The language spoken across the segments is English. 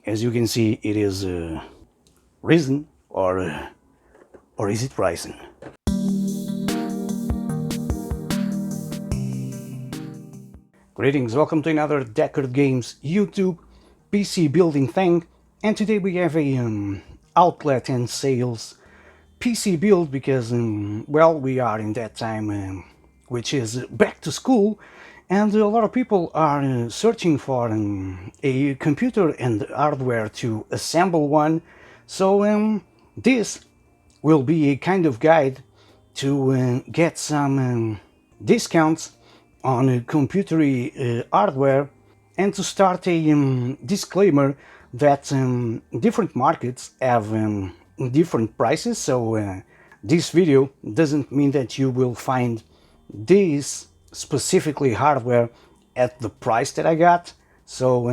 As you can see, it is risen, or is it rising? Greetings, welcome to another Deckard Games YouTube PC building thing, and today we have a outlet and sales PC build because, well, we are in that time which is back to school, and a lot of people are searching for a computer and hardware to assemble one. So this will be a kind of guide to get some discounts on computer hardware, and to start a disclaimer that different markets have different prices, so this video doesn't mean that you will find this specifically hardware at the price that I got. So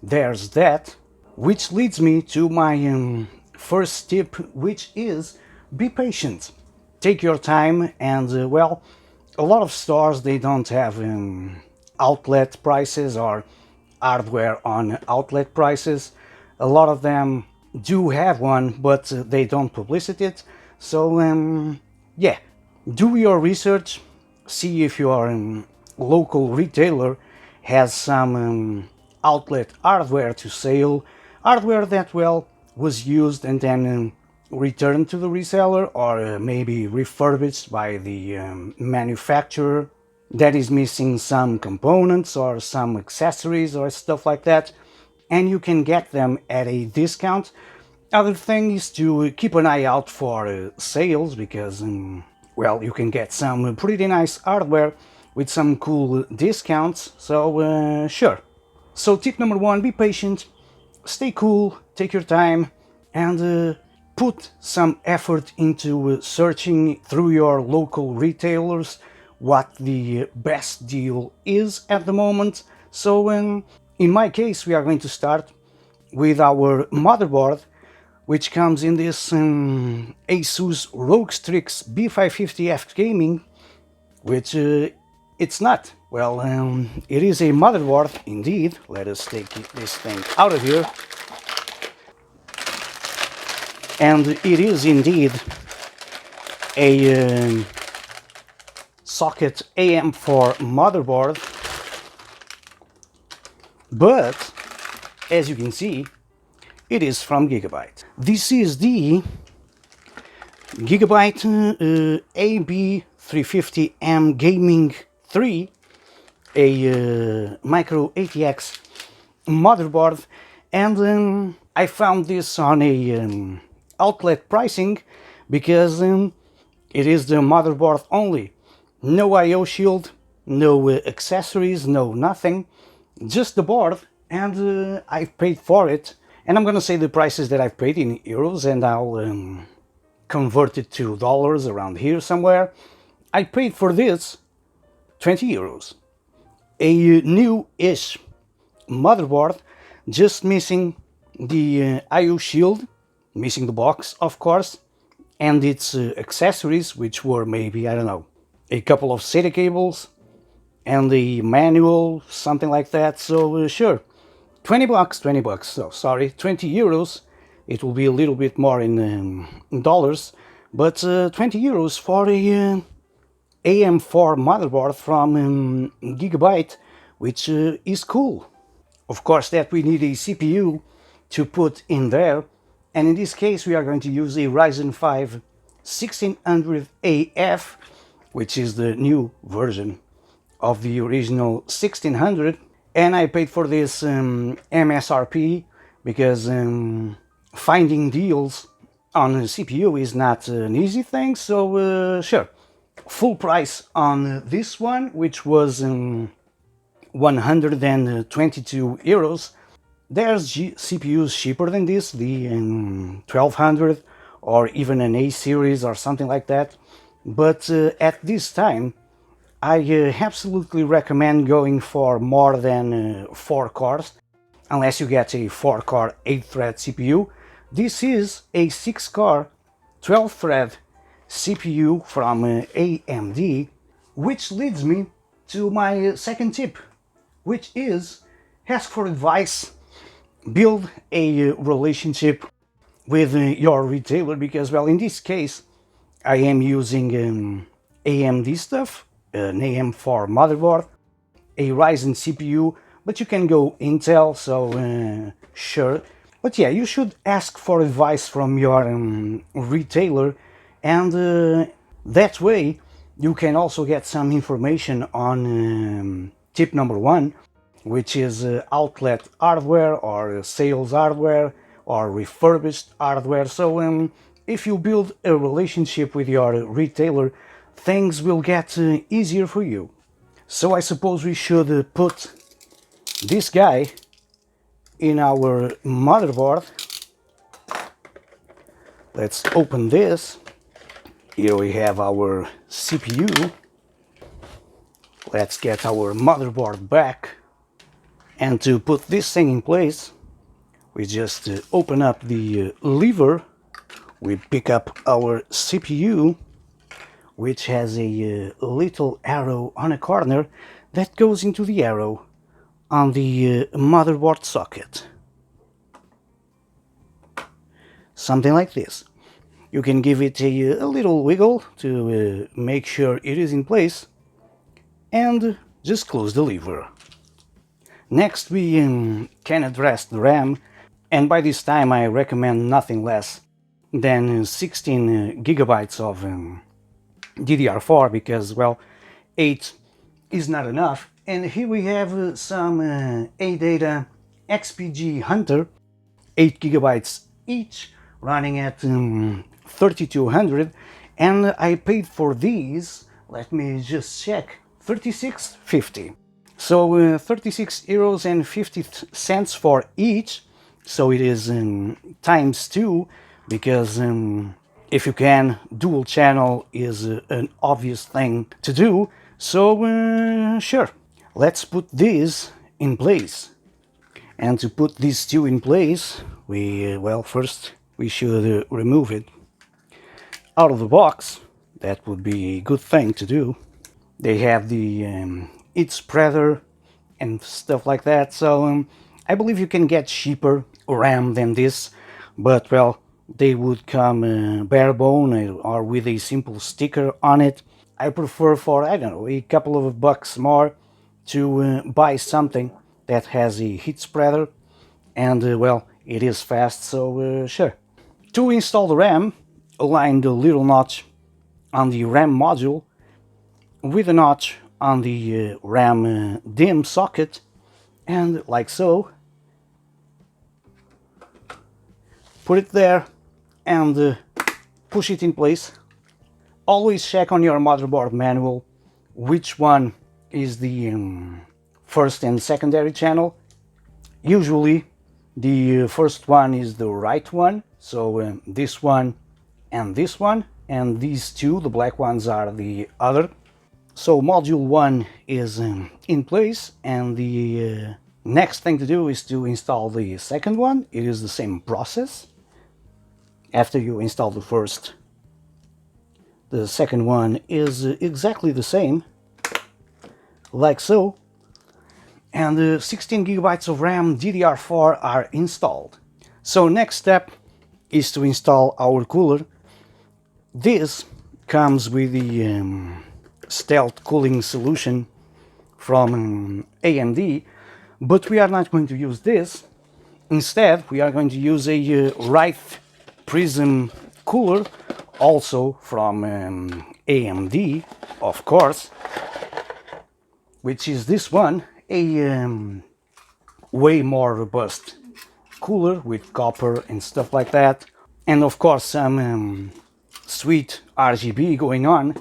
there's that, which leads me to my first tip, which is be patient, take your time, and well, a lot of stores, they don't have outlet prices or hardware on outlet prices. A lot of them do have one, but they don't publicity it. So yeah, do your research, see if your local retailer has some outlet hardware to sell, hardware that, well, was used and then returned to the reseller, or maybe refurbished by the manufacturer that is missing some components or some accessories or stuff like that, and you can get them at a discount. Other thing is to keep an eye out for sales, because well, you can get some pretty nice hardware with some cool discounts. So sure. So tip number one, be patient, stay cool, take your time, and put some effort into searching through your local retailers what the best deal is at the moment. So in my case, we are going to start with our motherboard, which comes in this Asus ROG Strix B550F Gaming, which it's not. Well, it is a motherboard indeed. Let us take this thing out of here. And it is indeed a socket AM4 motherboard, but as you can see, it is from Gigabyte. This is the Gigabyte AB350M Gaming 3, a micro ATX motherboard, and I found this on a outlet pricing because it is the motherboard only. No I/O shield, no accessories, no nothing, just the board, and I've paid for it. And I'm gonna say the prices that I've paid in euros, and I'll convert it to dollars around here somewhere. I paid for this 20 euros. A new-ish motherboard, just missing the I/O shield, missing the box, of course, and its accessories, which were maybe, I don't know, a couple of SATA cables and the manual, something like that. So sure, 20 bucks, so sorry, 20 euros. It will be a little bit more in dollars, but 20 euros for a AM4 motherboard from Gigabyte, which is cool. Of course, that we need a CPU to put in there, and in this case we are going to use a Ryzen 5 1600AF, which is the new version of the original 1600, and I paid for this MSRP because finding deals on a CPU is not an easy thing. So sure, full price on this one, which was 122 euros. There's CPUs cheaper than this, the 1200 or even an A series or something like that, but at this time I absolutely recommend going for more than 4 cores, unless you get a 4-core 8-thread CPU. This is a 6-core 12-thread CPU from AMD, which leads me to my second tip, which is ask for advice build a relationship with your retailer, because, well, in this case I am using AMD stuff, an AM4 motherboard, a Ryzen CPU, but you can go Intel, so sure. But yeah, you should ask for advice from your retailer, and that way you can also get some information on tip number one, which is outlet hardware or sales hardware or refurbished hardware. So if you build a relationship with your retailer, things will get easier for you. So I suppose we should put this guy in our motherboard. Let's open this. Here we have our CPU. Let's get our motherboard back. And to put this thing in place, we just open up the lever. We pick up our CPU, which has a little arrow on a corner that goes into the arrow on the motherboard socket. Something like this. You can give it a little wiggle to make sure it is in place, and just close the lever. Next we can address the RAM, and by this time I recommend nothing less than 16 gigabytes of DDR4, because, well, 8 is not enough. And here we have some ADATA XPG Hunter, 8 gigabytes each, running at 3200, and I paid for these, let me just check, 36.50. So 36 euros and 50 cents for each. So it is times 2, because if you can, dual channel is an obvious thing to do. So sure, let's put this in place. And to put these two in place, well, first we should remove it out of the box. That would be a good thing to do. They have the heat spreader and stuff like that, so I believe you can get cheaper RAM than this, but, well, they would come bare bone or with a simple sticker on it. I prefer, for, I don't know, a couple of bucks more to buy something that has a heat spreader, and well, it is fast, so sure. To install the RAM, align the little notch on the RAM module with a notch on the RAM DIMM socket, and like so. Put it there and push it in place. Always check on your motherboard manual which one is the first and secondary channel. Usually the first one is the right one, so this one, and these two, the black ones, are the other. So module 1 is in place, and the next thing to do is to install the second one. It is the same process. After you install the first, the second one is exactly the same, like so. And 16 gigabytes of RAM DDR4 are installed. So next step is to install our cooler. This comes with the stealth cooling solution from AMD, but we are not going to use this. Instead, we are going to use a Wraith Prism cooler, also from AMD, of course, which is this one, a way more robust cooler with copper and stuff like that, and of course some sweet RGB going on.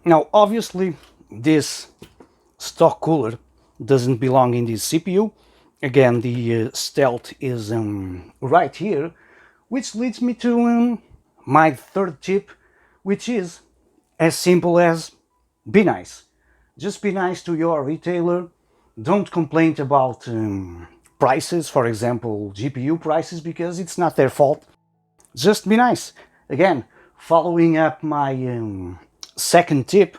Now obviously this stock cooler doesn't belong in this CPU. Again, the stealth is right here, which leads me to my third tip, which is as simple as be nice. Just be nice to your retailer. Don't complain about prices, for example GPU prices, because it's not their fault. Just be nice. Again, following up my second tip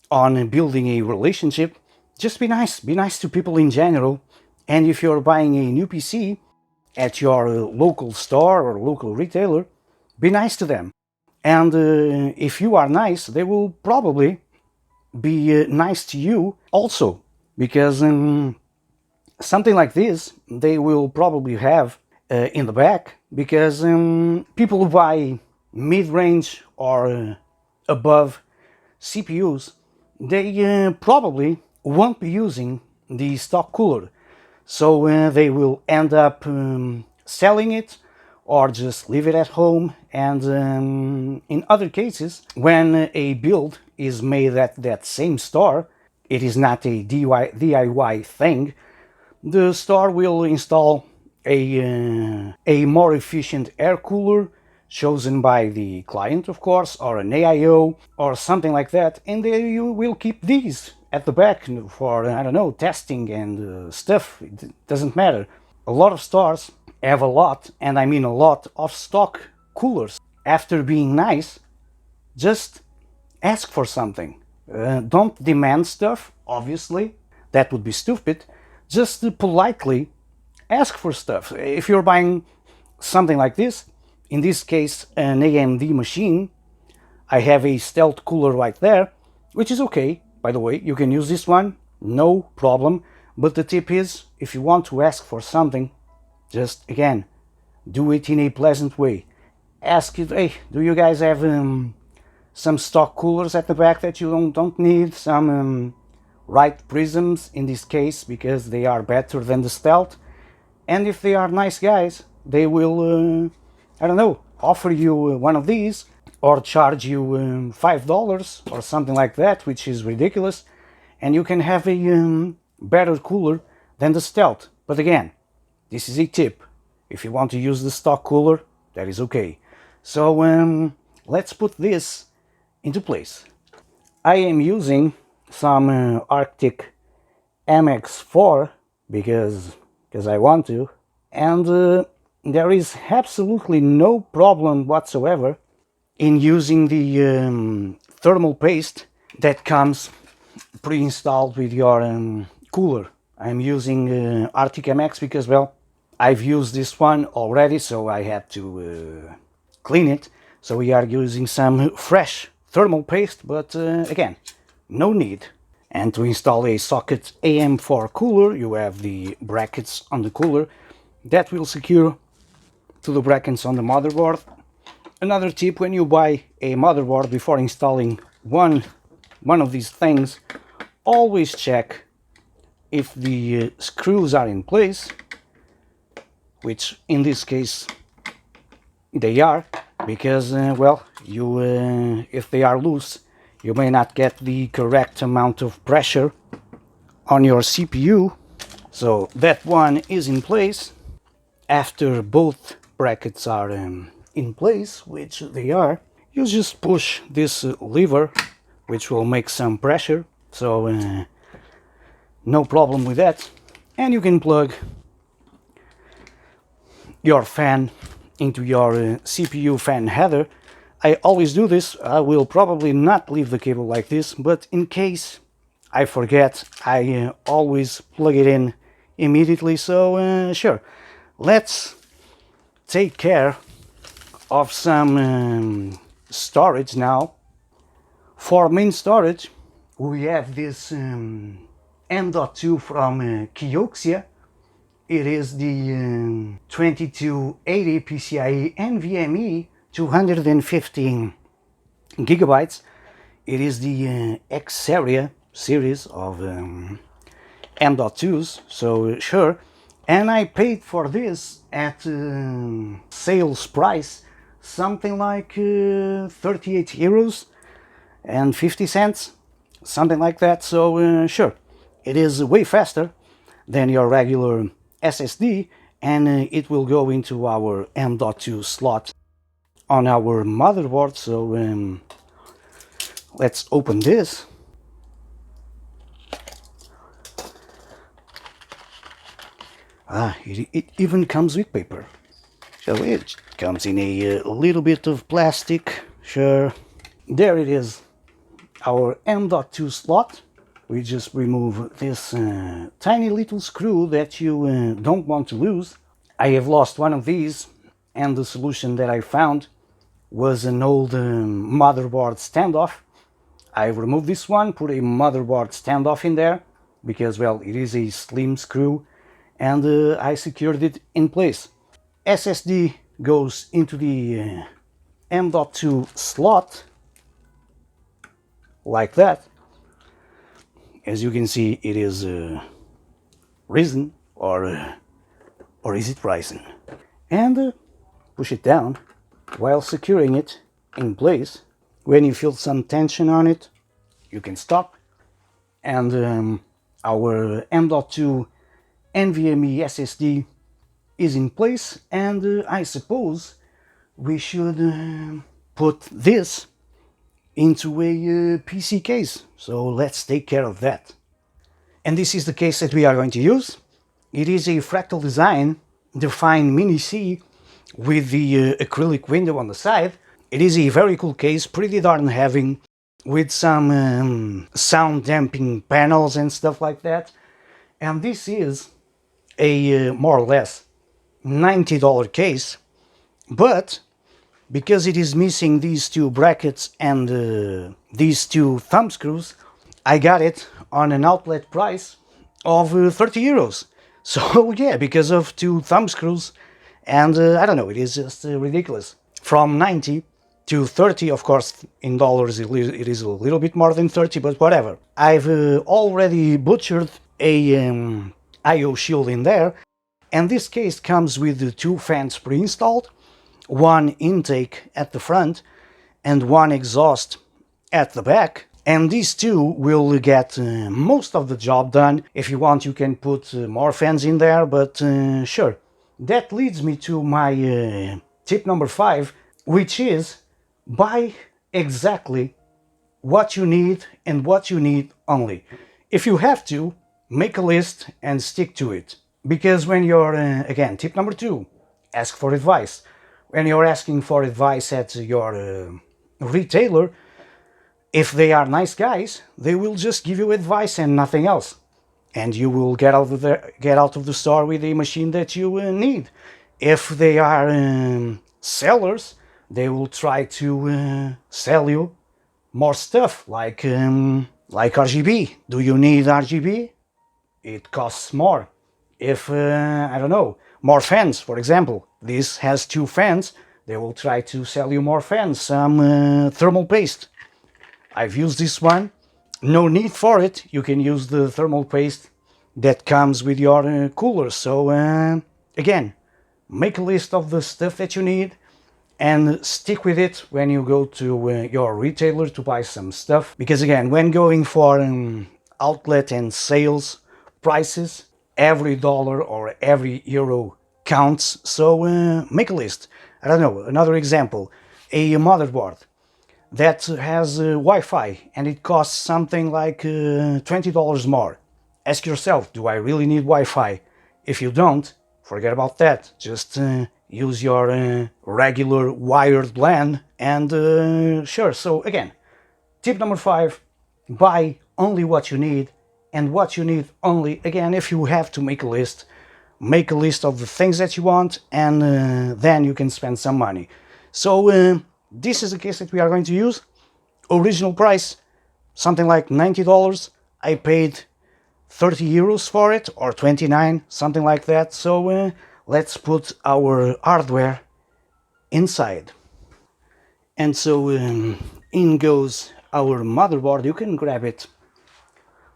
on building a relationship, just be nice to people in general. And if you're buying a new PC, at your local store or local retailer, be nice to them. And if you are nice, they will probably be nice to you also, because something like this they will probably have in the back, because people who buy mid-range or above CPUs, they probably won't be using the stock cooler, so they will end up selling it or just leave it at home. And in other cases, when a build is made at that same store, it is not a DIY thing, the store will install a more efficient air cooler chosen by the client, of course, or an AIO or something like that, and you will keep these at the back for, I don't know, testing and stuff. It doesn't matter. A lot of stores have a lot, and I mean a lot, of stock coolers. After being nice, just ask for something. Don't demand stuff, obviously. That would be stupid. Just politely ask for stuff. If you're buying something like this, in this case an AMD machine, I have a stealth cooler right there, which is okay, by the way. You can use this one, no problem. But the tip is, if you want to ask for something, just again, do it in a pleasant way. Ask it, hey, do you guys have some stock coolers at the back that you don't need? Some right prisms in this case, because they are better than the stealth. And if they are nice guys, they will, I don't know, offer you one of these, or charge you $5 or something like that, which is ridiculous, and you can have a better cooler than the stealth. But again, this is a tip. If you want to use the stock cooler, that is okay. So let's put this into place. I am using some Arctic MX4 because I want to, and there is absolutely no problem whatsoever in using the thermal paste that comes pre-installed with your cooler. I'm using Arctic MX because, well, I've used this one already, so I had to clean it. So we are using some fresh thermal paste, but again, no need. And to install a socket AM4 cooler, you have the brackets on the cooler that will secure to the brackets on the motherboard. Another tip: when you buy a motherboard, before installing one of these things, always check if the screws are in place, which in this case they are, because well, you if they are loose, you may not get the correct amount of pressure on your CPU. So that one is in place. After both brackets are in place, which they are, you just push this lever, which will make some pressure, so no problem with that. And you can plug your fan into your CPU fan header. I always do this. I will probably not leave the cable like this, but in case I forget, I always plug it in immediately. So sure, let's take care of some storage now. For main storage, we have this M.2 from Kioxia. It is the 2280 PCIe NVMe 215 gigabytes. It is the X-Series series of M.2s, so sure. And I paid for this at sales price, something like 38 euros and 50 cents, something like that. So sure, it is way faster than your regular SSD, and it will go into our M.2 slot on our motherboard. So let's open this. It even comes with paper. So it comes in a little bit of plastic, sure. There it is, our M.2 slot. We just remove this tiny little screw that you don't want to lose. I have lost one of these, and the solution that I found was an old motherboard standoff. I removed this one, put a motherboard standoff in there, because, well, it is a slim screw, and I secured it in place. SSD goes into the M.2 slot, like that. As you can see, it is risen, or is it rising? And push it down while securing it in place. When you feel some tension on it, you can stop. And our M.2 NVMe SSD is in place, and I suppose we should put this into a PC case. So let's take care of that. And this is the case that we are going to use. It is a fractal design, Define Mini C, with the acrylic window on the side. It is a very cool case, pretty darn heavy, with some sound damping panels and stuff like that. And this is a more or less $90 case, but because it is missing these two brackets and these two thumb screws, I got it on an outlet price of 30 euros. So yeah, because of two thumb screws, and I don't know, it is just ridiculous. From 90 to 30, of course, in dollars it is a little bit more than 30, but whatever. I've already butchered a I/O shield in there, and this case comes with two fans pre-installed, one intake at the front and one exhaust at the back, and these two will get most of the job done. If you want, you can put more fans in there, but sure. That leads me to my tip number 5, which is buy exactly what you need and what you need only. If you have to, make a list and stick to it. Because when you're, again, tip number 2, ask for advice. When you're asking for advice at your retailer, if they are nice guys, they will just give you advice and nothing else. And you will get out of the store with a machine that you need. If they are sellers, they will try to sell you more stuff, like RGB. Do you need RGB? It costs more. If, I don't know, more fans, for example. This has 2 fans, they will try to sell you more fans, some thermal paste. I've used this one. No need for it. You can use the thermal paste that comes with your cooler. So, again, make a list of the stuff that you need and stick with it when you go to your retailer to buy some stuff. Because, again, when going for outlet and sales prices, every dollar or every euro counts. So, make a list. I don't know, another example, a motherboard that has Wi-Fi and it costs something like $20 more. Ask yourself, do I really need Wi-Fi? If you don't, forget about that. Just use your regular wired LAN and sure. So again, tip number 5, buy only what you need, and what you need only. Again, if you have to make a list of the things that you want, and then you can spend some money. So this is the case that we are going to use. Original price, something like $90. I paid 30 euros for it, or 29, something like that. So let's put our hardware inside. And so in goes our motherboard. You can grab it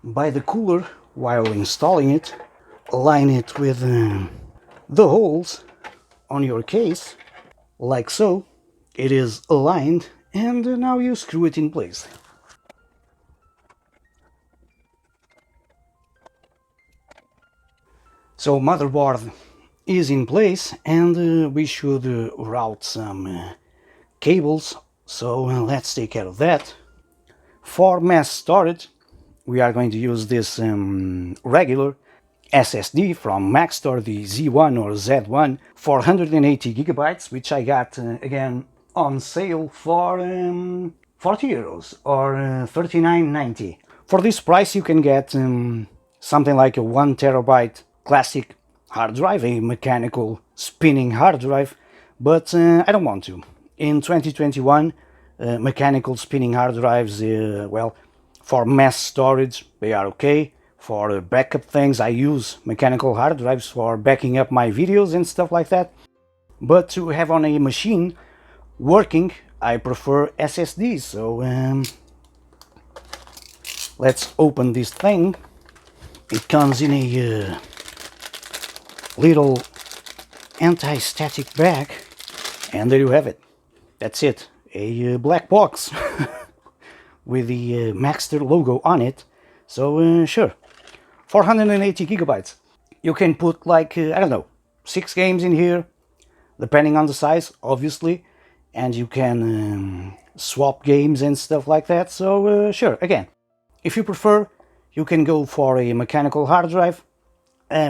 by the cooler while installing it. Align it with the holes on your case, like so. It is aligned, and now you screw it in place. So motherboard is in place, and we should route some cables, so let's take care of that. For mass storage, we are going to use this regular SSD from Maxtor, the Z1 or Z1, 480 gigabytes, which I got again on sale for 40 euros or 39.90. For this price you can get something like a 1 terabyte classic hard drive, a mechanical spinning hard drive, but I don't want to. In 2021, mechanical spinning hard drives, well, for mass storage, they are okay. For backup things, I use mechanical hard drives for backing up my videos and stuff like that. But to have on a machine working, I prefer SSDs. So let's open this thing. It comes in a little anti-static bag, and there you have it. That's it, a black box with the Maxter logo on it. So sure, 480 gigabytes. You can put like, I don't know, 6 games in here, depending on the size, obviously, and you can swap games and stuff like that. So sure, again, if you prefer, you can go for a mechanical hard drive.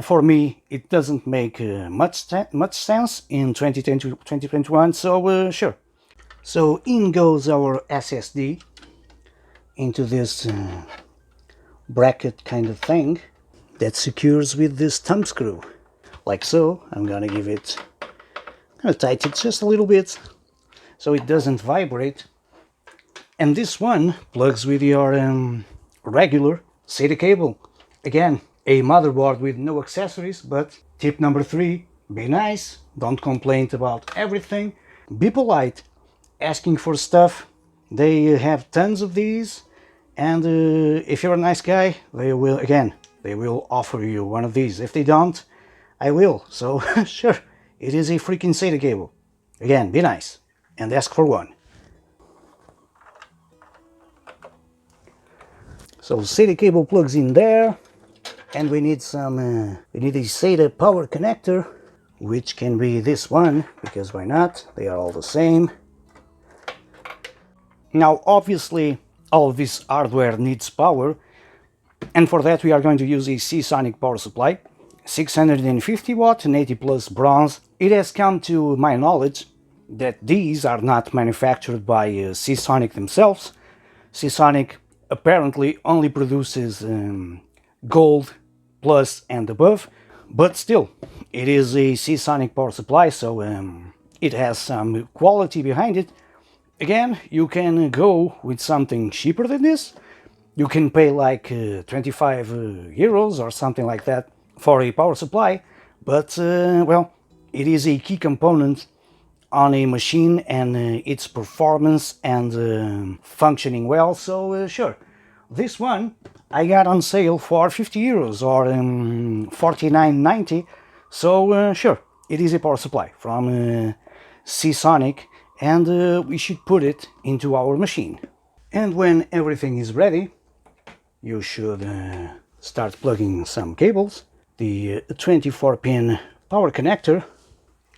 For me, it doesn't make much sense in 2020 2021, so sure. So in goes our SSD into this bracket kind of thing that secures with this thumb screw, like so. I'm gonna tighten it just a little bit so it doesn't vibrate. And this one plugs with your regular SATA cable. Again, a motherboard with no accessories, but tip number 3, be nice, don't complain about everything, be polite, asking for stuff. They have tons of these, and if you're a nice guy, they will offer you one of these. If they don't, I will. So sure, it is a freaking SATA cable. Again, be nice and ask for one. So SATA cable plugs in there, and we need a SATA power connector, which can be this one, because why not? They are all the same. Now obviously all of this hardware needs power, and for that we are going to use a Seasonic power supply, 650 watt and 80 plus bronze. It has come to my knowledge that these are not manufactured by Seasonic themselves. Seasonic apparently only produces gold plus and above, but still, it is a Seasonic power supply, so it has some quality behind it. Again, you can go with something cheaper than this. You can pay like 25 euros or something like that for a power supply, but well, it is a key component on a machine and its performance and functioning well. So sure, this one I got on sale for 50 euros or 49.90. So sure, it is a power supply from Seasonic, and we should put it into our machine. And when everything is ready, you should start plugging some cables. The 24-pin power connector.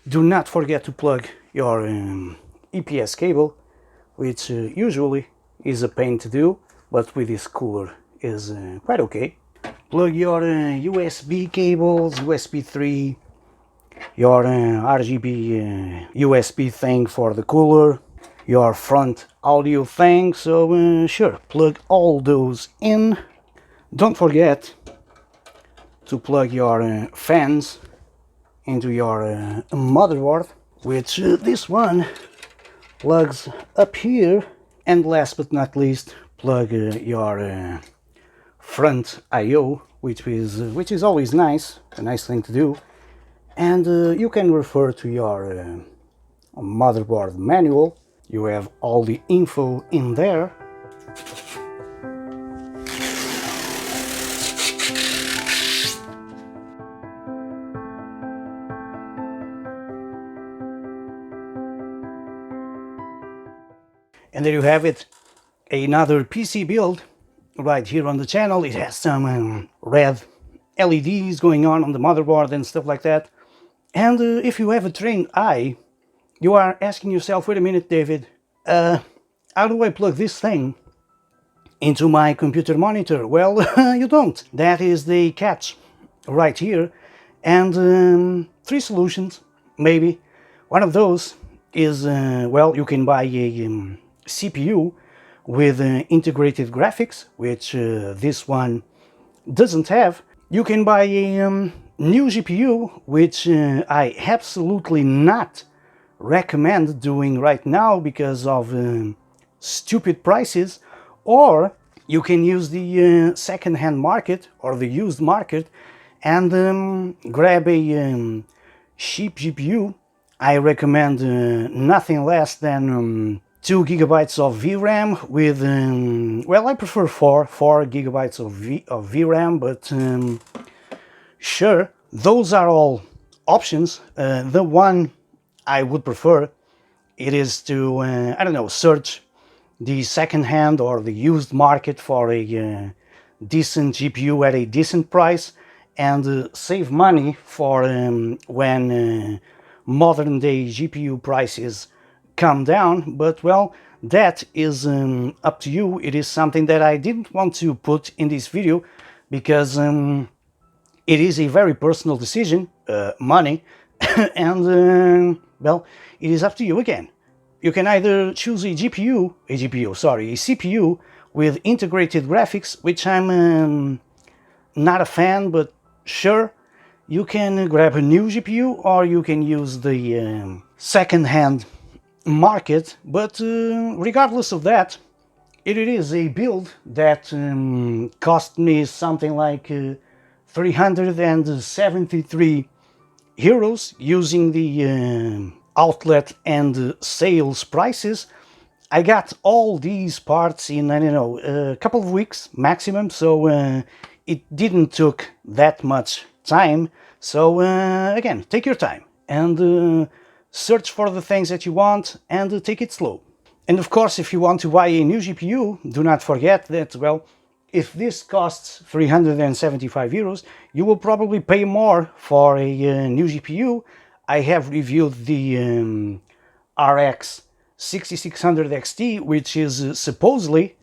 Do not forget to plug your EPS cable, which usually is a pain to do, but with this cooler is quite okay. Plug your USB cables, USB 3, your RGB USB thing for the cooler, your front audio thing. So sure, plug all those in. Don't forget to plug your fans into your motherboard, which this one plugs up here. And last but not least, plug your front I/O, which is always nice, a nice thing to do. And you can refer to your motherboard manual. You have all the info in there. And there you have it, another PC build right here on the channel. It has some red LEDs going on the motherboard and stuff like that. And if you have a trained eye, you are asking yourself, wait a minute, David, how do I plug this thing into my computer monitor? Well, you don't. That is the catch right here. And 3 solutions, maybe. One of those is, well, you can buy a CPU with integrated graphics, which this one doesn't have. You can buy a new GPU, which I absolutely not recommend doing right now because of stupid prices, or you can use the second-hand market or the used market and grab a cheap GPU. I recommend nothing less than 2 gigabytes of VRAM with, well, I prefer 4 gigabytes of VRAM, but sure, those are all options. The one I would prefer, it is to, I don't know, search the second-hand or the used market for a decent GPU at a decent price and save money for when modern day GPU prices come down. But well, that is up to you. It is something that I didn't want to put in this video because it is a very personal decision, money, and well, it is up to you again. You can either choose a CPU with integrated graphics, which I'm not a fan, but sure, you can grab a new GPU or you can use the second-hand market, but regardless of that, it is a build that cost me something like 373 euros using the outlet and sales prices. I got all these parts in, I don't know, a couple of weeks maximum, so it didn't took that much time. So again, take your time and search for the things that you want and take it slow. And of course, if you want to buy a new GPU, do not forget that, well, if this costs 375 euros, you will probably pay more for a new GPU. I have reviewed the RX 6600 XT, which is supposedly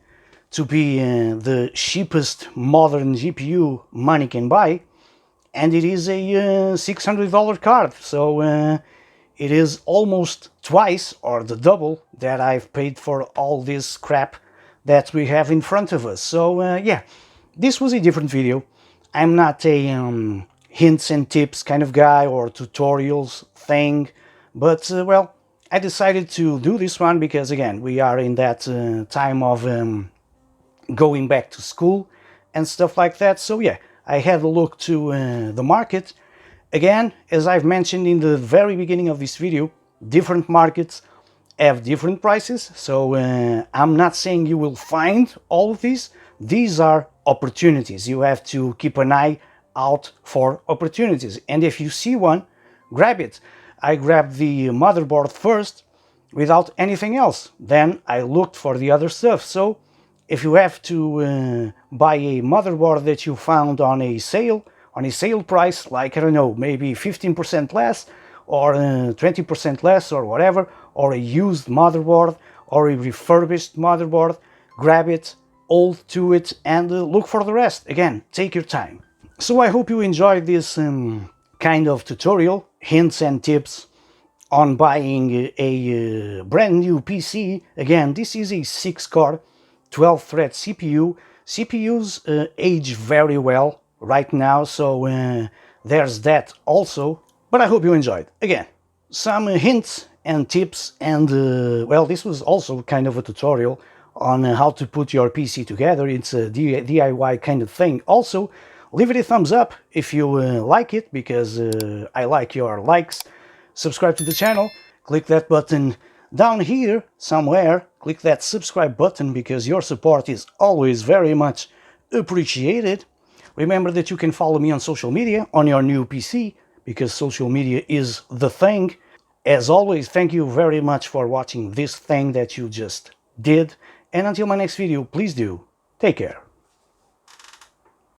to be the cheapest modern GPU money can buy, and it is a $600 card, so it is almost twice or the double that I've paid for all this crap that we have in front of us. So yeah, this was a different video. I'm not a hints and tips kind of guy or tutorials thing, but well, I decided to do this one because again, we are in that time of going back to school and stuff like that. So yeah, I had a look to the market. Again, as I've mentioned in the very beginning of this video, different markets have different prices, so I'm not saying you will find all of these. These are opportunities. You have to keep an eye out for opportunities, and if you see one, grab it. I grabbed the motherboard first without anything else, then I looked for the other stuff. So if you have to buy a motherboard that you found on a sale price, like, I don't know, maybe 15% less or 20% less or whatever, or a used motherboard or a refurbished motherboard, grab it, hold to it, and look for the rest. Again, take your time. So I hope you enjoyed this kind of tutorial, hints and tips on buying a brand new PC. Again, this is a 6-core, 12-thread CPU. CPUs age very well right now, so there's that also. But I hope you enjoyed. Again, some hints and tips, and well, this was also kind of a tutorial on how to put your PC together. It's a DIY kind of thing. Also, leave it a thumbs up if you like it, because I like your likes. Subscribe to the channel, click that button down here somewhere, click that subscribe button, because your support is always very much appreciated. Remember that you can follow me on social media on your new PC, because social media is the thing. As always, thank you very much for watching this thing that you just did, and until my next video, please do take care.